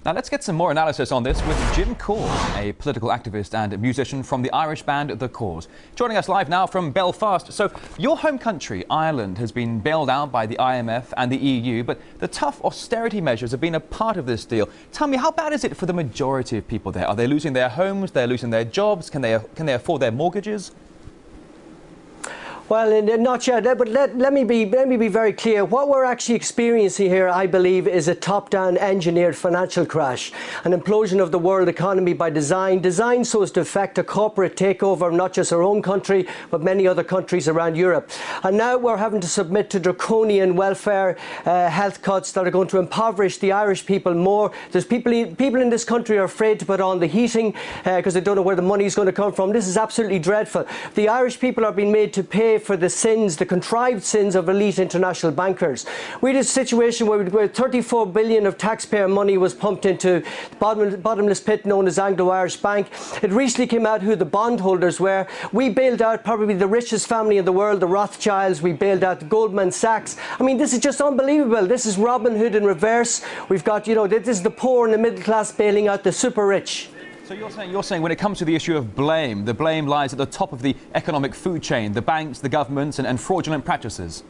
Now let's get some more analysis on this with Jim Corr, a political activist and musician from the Irish band The Corrs. Joining us live now from Belfast. So your home country, Ireland, has been bailed out by the IMF and the EU, but the tough austerity measures have been a part of this deal. Tell me, how bad is it for the majority of people there? Are they losing their homes? They're losing their jobs? Can they afford their mortgages? Well, not yet, but let me be very clear. What we're actually experiencing here, I believe, is a top-down engineered financial crash, an implosion of the world economy by designed so as to affect a corporate takeover of not just our own country, but many other countries around Europe. And now we're having to submit to draconian welfare health cuts that are going to impoverish the Irish people more. There's people in this country are afraid to put on the heating because they don't know where the money is going to come from. This is absolutely dreadful. The Irish people are being made to pay for the sins, the contrived sins of elite international bankers. We had a situation where 34 billion of taxpayer money was pumped into the bottomless pit known as Anglo-Irish Bank. It recently came out who the bondholders were. We bailed out probably the richest family in the world, the Rothschilds. We bailed out the Goldman Sachs. I mean, this is just unbelievable. This is Robin Hood in reverse. We've got, this is the poor and the middle class bailing out the super rich. So you're saying when it comes to the issue of blame, the blame lies at the top of the economic food chain, the banks, the governments and fraudulent practices?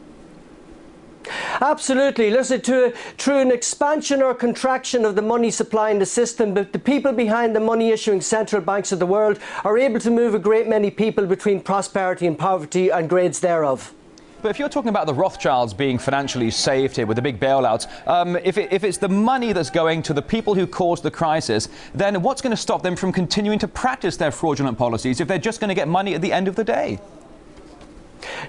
Absolutely. Listen, through an expansion or contraction of the money supply in the system, but the people behind the money issuing central banks of the world are able to move a great many people between prosperity and poverty and grades thereof. But if you're talking about the Rothschilds being financially saved here with the big bailouts, if it's the money that's going to the people who caused the crisis, then what's going to stop them from continuing to practice their fraudulent policies if they're just going to get money at the end of the day?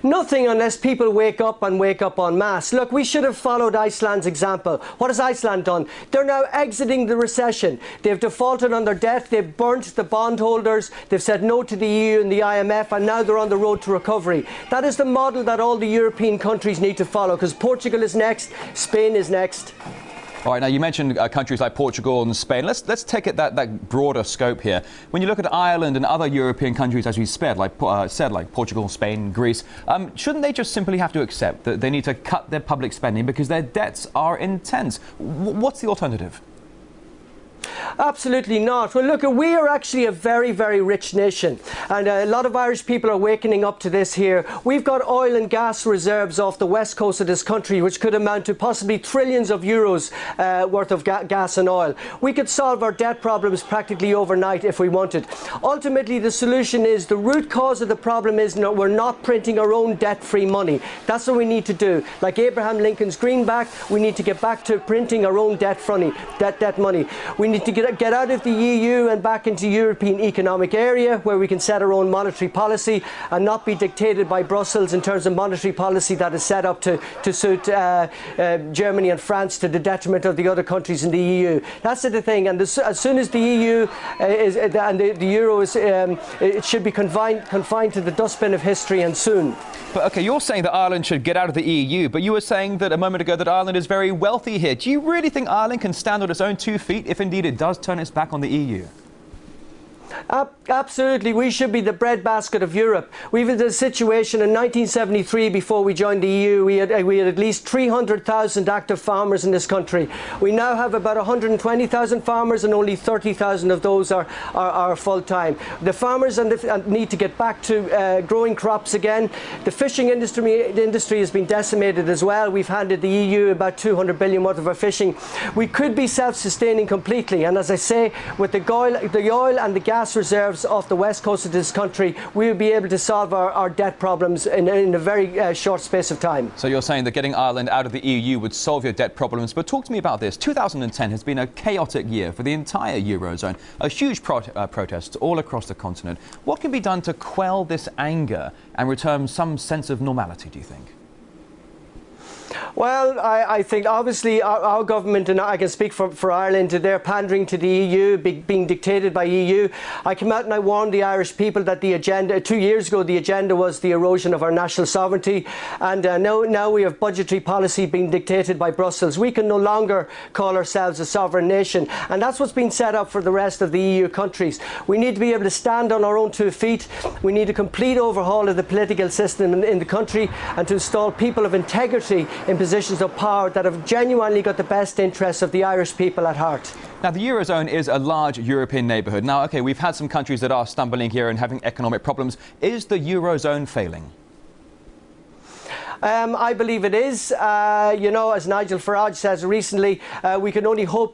Nothing unless people wake up en masse. Look, we should have followed Iceland's example. What has Iceland done? They're now exiting the recession. They've defaulted on their debt. They've burnt the bondholders. They've said no to the EU and the IMF, and now they're on the road to recovery. That is the model that all the European countries need to follow, because Portugal is next, Spain is next. All right, now you mentioned countries like Portugal and Spain. Let's take it that broader scope here. When you look at Ireland and other European countries, as you said, like Portugal, Spain, Greece, shouldn't they just simply have to accept that they need to cut their public spending because their debts are intense? What's the alternative? Absolutely not. Well, look, we are actually a very, very rich nation, and a lot of Irish people are wakening up to this here. We've got oil and gas reserves off the west coast of this country, which could amount to possibly trillions of euros worth of gas and oil. We could solve our debt problems practically overnight if we wanted. Ultimately, the solution is, the root cause of the problem is we're not printing our own debt-free money. That's what we need to do. Like Abraham Lincoln's greenback, we need to get back to printing our own debt money. We need to get out of the EU and back into European Economic Area, where we can set our own monetary policy and not be dictated by Brussels in terms of monetary policy that is set up to suit Germany and France to the detriment of the other countries in the EU. That's the thing. And as soon as the EU and the euro is, it should be confined to the dustbin of history, and soon. But OK, you're saying that Ireland should get out of the EU, but you were saying that a moment ago that Ireland is very wealthy here. Do you really think Ireland can stand on its own 2 feet if indeed it does turn its back on the EU? Absolutely, we should be the breadbasket of Europe. We've had a situation in 1973, before we joined the EU, we had at least 300,000 active farmers in this country. We now have about 120,000 farmers, and only 30,000 of those are full-time. The farmers need to get back to growing crops again. The fishing industry has been decimated as well. We've handed the EU about 200 billion worth of our fishing. We could be self-sustaining completely, and as I say, with the oil and the gas reserves off the west coast of this country, we will be able to solve our debt problems in a very short space of time. So you're saying that getting Ireland out of the EU would solve your debt problems. But talk to me about this. 2010 has been a chaotic year for the entire Eurozone. A huge protests all across the continent. What can be done to quell this anger and return some sense of normality, do you think? Well, I think obviously our government, and I can speak for Ireland, they're pandering to the EU, being dictated by EU. I came out and I warned the Irish people that the agenda, 2 years ago, the agenda was the erosion of our national sovereignty, and now we have budgetary policy being dictated by Brussels. We can no longer call ourselves a sovereign nation, and that's what's been set up for the rest of the EU countries. We need to be able to stand on our own 2 feet. We need a complete overhaul of the political system in the country, and to install people of integrity in positions of power that have genuinely got the best interests of the Irish people at heart. Now, the Eurozone is a large European neighbourhood. Now, OK, we've had some countries that are stumbling here and having economic problems. Is the Eurozone failing? I believe it is. You know, as Nigel Farage says recently, we can only hope